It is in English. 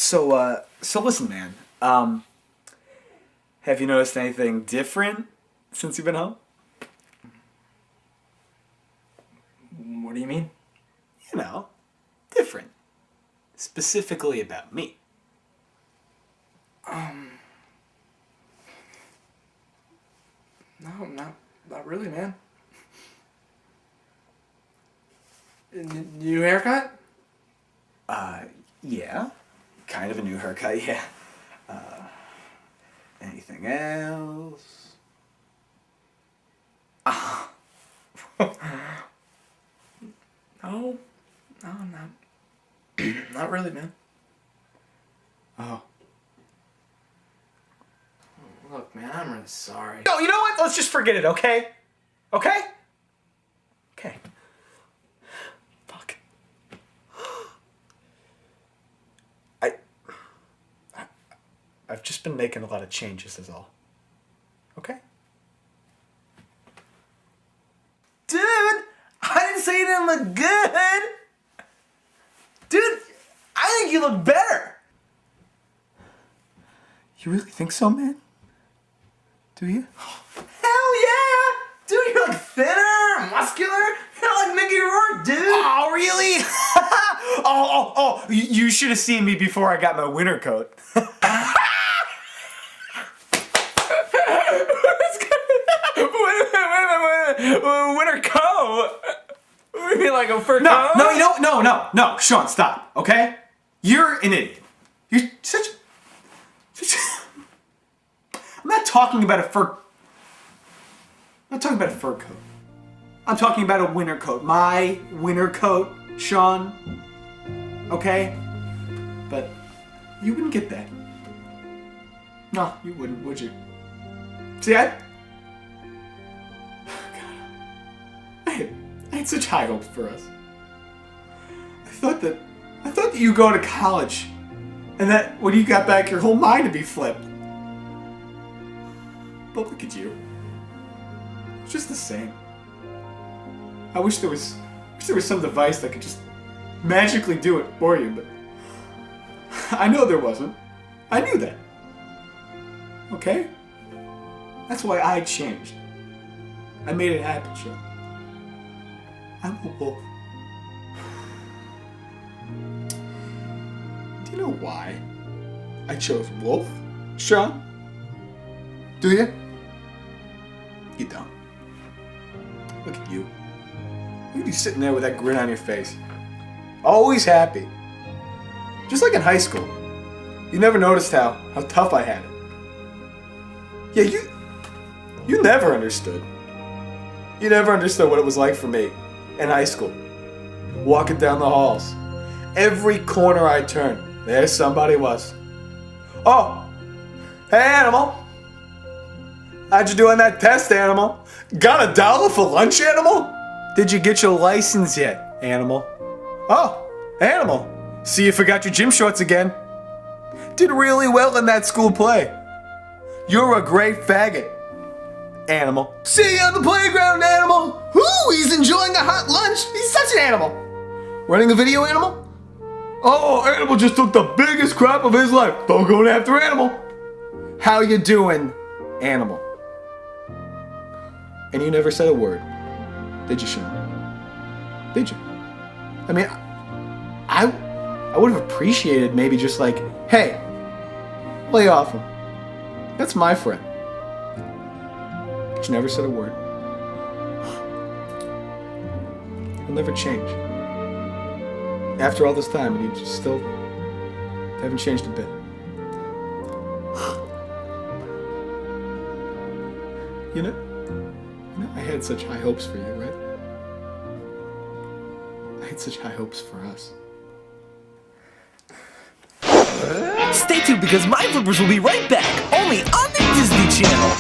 So listen, man. Have you noticed anything different since you've been home? What do you mean? You know, different. Specifically about me. No, not really, man. New haircut? Yeah. Kind of a new haircut, yeah. Anything else? No, not really, man. Oh. Look, man, I'm really sorry. No, you know what? Let's just forget it, okay? Okay? Okay. Fuck. I've just been making a lot of changes is all. Okay? Dude! I didn't say you didn't look good! Dude, I think you look better! You really think so, man? Do you? Hell yeah! Dude, you're like thinner, muscular. You're like Mickey Rourke, dude. Oh, really? You should have seen me before I got my winter coat. Winter coat? You mean like a fur coat? No, Sean, stop, okay? You're an idiot. You're such I'm not talking about a fur coat. I'm talking about a winter coat. My winter coat, Sean. Okay? But you wouldn't get that. No, you wouldn't, would you? See, I had such high hopes for us. I thought that you go to college and that when you got back your whole mind would be flipped. But look at you. It's just the same. I wish there was some device that could just magically do it for you, but I know there wasn't. I knew that. Okay? That's why I changed. I made it happen, Sean. I'm a wolf. Do you know why I chose wolf, Sean? Do you? You don't. Look at you. Look at you sitting there with that grin on your face. Always happy. Just like in high school. You never noticed how tough I had it. Yeah, you never understood. You never understood what it was like for me in high school. Walking down the halls. Every corner I turned, there somebody was. Oh, hey Animal. How'd you do on that test, Animal? Got $1 for lunch, Animal? Did you get your license yet, Animal? Oh, Animal. See, you forgot your gym shorts again. Did really well in that school play. You're a great faggot, Animal. See you on the playground, Animal. Ooh, he's enjoying a hot lunch. He's such an animal. Running a video, Animal? Oh, Animal just took the biggest crap of his life. Don't go after Animal. How you doing, Animal? And you never said a word, did you, Sean? Did you? I mean, I would have appreciated maybe just like, hey, lay off him. That's my friend. But you never said a word. He'll never change. After all this time, and you just still haven't changed a bit. You know, I had such high hopes for you, right? I had such high hopes for us. Stay tuned because my Flipperz will be right back, only on the Disney Channel.